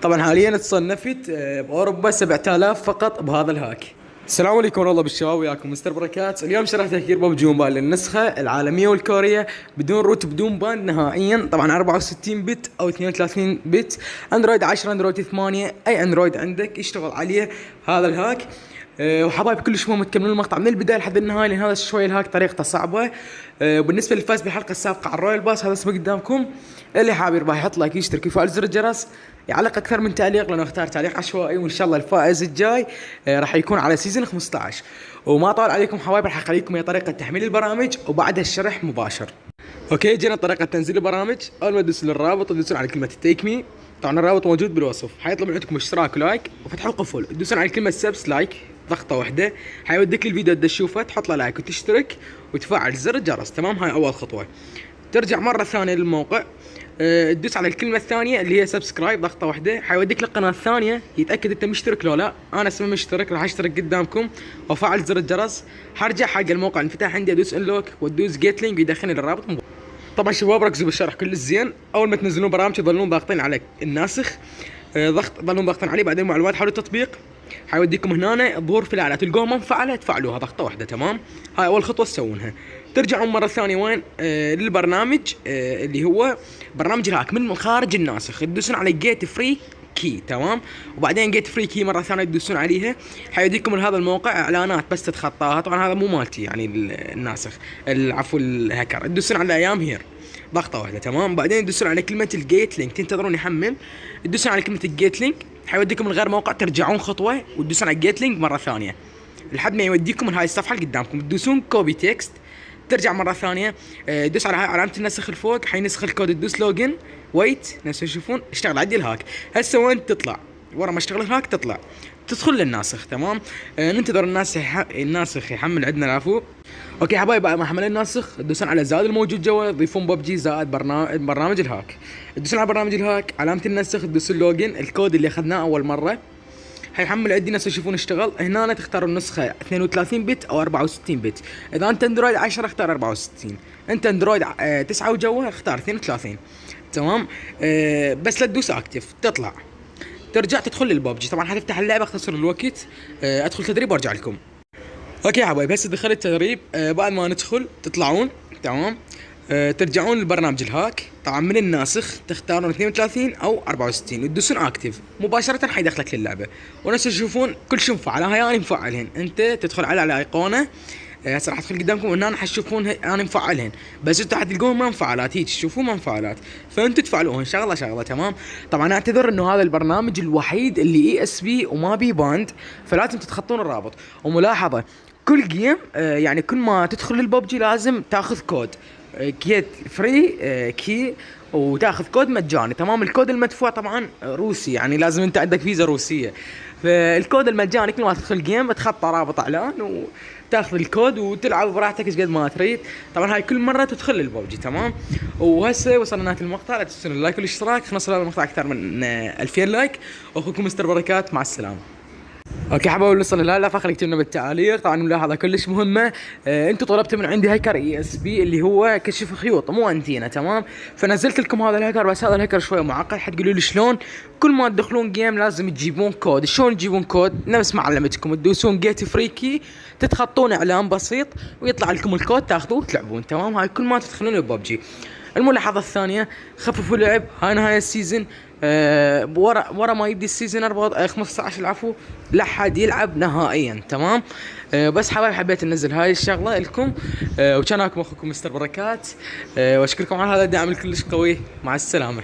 طبعا حاليا تصنفت باوروبا 7000 فقط بهذا الهاك. السلام عليكم ورحمة الله بالشباب، وياكم مستر بركات. اليوم شرحت تهكير ببجي موبايل للنسخة العالمية والكورية بدون روت بدون باند نهائيا. طبعا 64 بت او 32 بت، اندرويد 10 اندرويد 8 اي اندرويد عندك يشتغل عليه هذا الهاك. وحبايب كلش مهم تكملون المقطع من البدايه لحد النهايه، لان هذا شوي الهاك طريقته صعبه. وبالنسبه للفاز بالحلقه السابقه على الرويال باس، هذا اسمه قدامكم. اللي حابب يربح يحط لايك، يشترك، يفعل زر الجرس، يعلق اكثر من تعليق، لانه اختار تعليق عشوائي. وان شاء الله الفائز الجاي راح يكون على سيزون 15. وما طال عليكم حبايب، راح اخليكم هي طريقه تحميل البرامج وبعدها الشرح مباشر. اوكي، جينا طريقه تنزيل البرامج. اول ما تدوسون الرابط تدوسون على كلمه تيك مي، طبعا الرابط موجود بالوصف. حيطلب من عندكم اشتراك ولايك وفتح القفل. تدوسون على كلمه سبس لايك ضغطه واحده، حيوديك الفيديو اللي تشوفه، تحط له لايك وتشترك وتفعل زر الجرس. تمام، هاي اول خطوه. ترجع مره ثانيه للموقع، تدوس على الكلمه الثانيه اللي هي سبسكرايب ضغطه واحده، حيوديك للقناه الثانيه، يتاكد انت مشترك لو لا. انا اسمي مشترك، راح اشترك قدامكم وافعل زر الجرس. حرجع حق الموقع انفتح عندي، ادوس انلوك وادوس جيت لينك ويدخلني للرابط. طبعا شباب ركزوا بالشرح كل الزين. اول ما تنزلون برامج تظلون ضاغطين على الناسخ، ضلون ضاغطين عليه. بعدين معلومات حول التطبيق، حيوديكم هنا ظهور في الاعلان، تلقوها ما مفعله تفعلوها ضغطه واحده. تمام، هاي اول خطوه تسوونها. ترجعون مره ثانيه وين؟ للبرنامج اللي هو برنامج الهاك من خارج الناسخ، تدوسون على جيت فري كي. تمام، وبعدين جيت فري كي مره ثانيه تدوسون عليها، حيوديكم لهذا الموقع اعلانات بس تتخطاها. طبعا هذا مو مالتي يعني الناسخ، العفو الهاكر. تدوسون على ايام هير ضغطه واحده. تمام، بعدين تدوسون على كلمه الجيت لينك، تنتظرون يحمل. تدوسون على كلمه الجيت لينك، حيوديكم لغير موقع. ترجعون خطوه وتدوسون على الجيت لينك مره ثانيه لحد ما يوديكم من هاي الصفحه اللي قدامكم. تدوسون كوبي تكست، ترجع مره ثانيه، تدوس على هاي علامه النسخ الفوق، حينسخ الكود. تدوس لوجن ويت، نفس تشوفون اشتغل عندي الهاك. هسه وين تطلع؟ ورا ما اشتغل الهاك تطلع تدخل للناسخ. تمام، ننتظر الناسخ يحمل عندنا العفو. اوكي حبايب، بعد ما حمل الناسخ تدوسون على زائد الموجود جوا، تضيفون ببجي زائد برنامج الهاك. تدوسون على برنامج الهاك، علامه النسخ، تدوسون لوجن، الكود اللي اخذناه اول مره حيحمل عندي. نفس تشوفون اشتغل. هنا تختاروا النسخه 32 بت او 64 بت. اذا انت اندرويد 10 اختار 64، انت اندرويد 9 وجوه اختار 32. تمام، بس لا تدوس اكتف تطلع. ترجع تدخل للببجي. طبعا حتفتح اللعبه، اختصر الوقت، ادخل تدريب وارجع لكم. اوكي يا حبايب، هسه دخلت تدريب. بعد ما ندخل تطلعون. تمام، ترجعون لبرنامج الهاك. طبعا من الناسخ تختارون 32 او 64 وتدوسون اكتف، مباشره حيدخلك للعبه. ونفس تشوفون كل شيء مفعل. هاي انا مفعلهن، انت تدخل على ايقونه. هسه راح ادخل قدامكم هنا حتشوفون انا مفعلهن، بس انتوا حتلقوهم ما مفعلات. هيك تشوفون ما مفعلات، فانتوا تفعلوهن شغله. تمام، طبعا اعتذر انه هذا البرنامج الوحيد اللي اي اس بي وما بي باند، فلازم تتخطون الرابط. وملاحظه، كل جيم يعني كل ما تدخل للببجي لازم تاخذ كود كيت فري كي، وتاخذ كود مجاني. تمام، الكود المدفوع طبعا روسي، يعني لازم انت عندك فيزا روسيه. فالكود المجاني كل ما تدخل جيم تخطى رابط اعلان وتاخذ الكود وتلعب براحتك ايش قد ما تريد. طبعا هاي كل مره تدخل للببجي. تمام، وهسه وصلنا لنهايه المقطع. لا تنسون اللايك والاشتراك، خلينا نوصل للمقطع اكثر من 2000 لايك. واخوكم مستر بركات، مع السلامه. اوكي حبايبي، وصلنا لهلا فخر اكتب لنا بالتعليق. طبعا ملاحظه كلش مهمه، انتم طلبتوا من عندي هاكر اي اس بي اللي هو كشف خيوط مو انتينا. تمام، فنزلت لكم هذا الهاكر، بس هذا الهاكر شويه معقد. حتقولوا لي شلون؟ كل ما تدخلون جيم لازم تجيبون كود. شلون تجيبون كود؟ نفس ما علمتكم، تدوسون جيت فريكي، تتخطون اعلان بسيط ويطلع لكم الكود، تاخذوه وتلعبون. تمام، هاي كل ما تدخلون ببجي. الملاحظه الثانيه، خففوا اللعب. هاي نهايه السيزون، ورا ما يبدي السيزون 15 العفو، لا حد يلعب نهائيا. تمام، بس حبايب حبيت انزل هاي الشغله لكم. وكان اخوكم مستر بركات، واشكركم على هذا الدعم الكلش قوي. مع السلامه.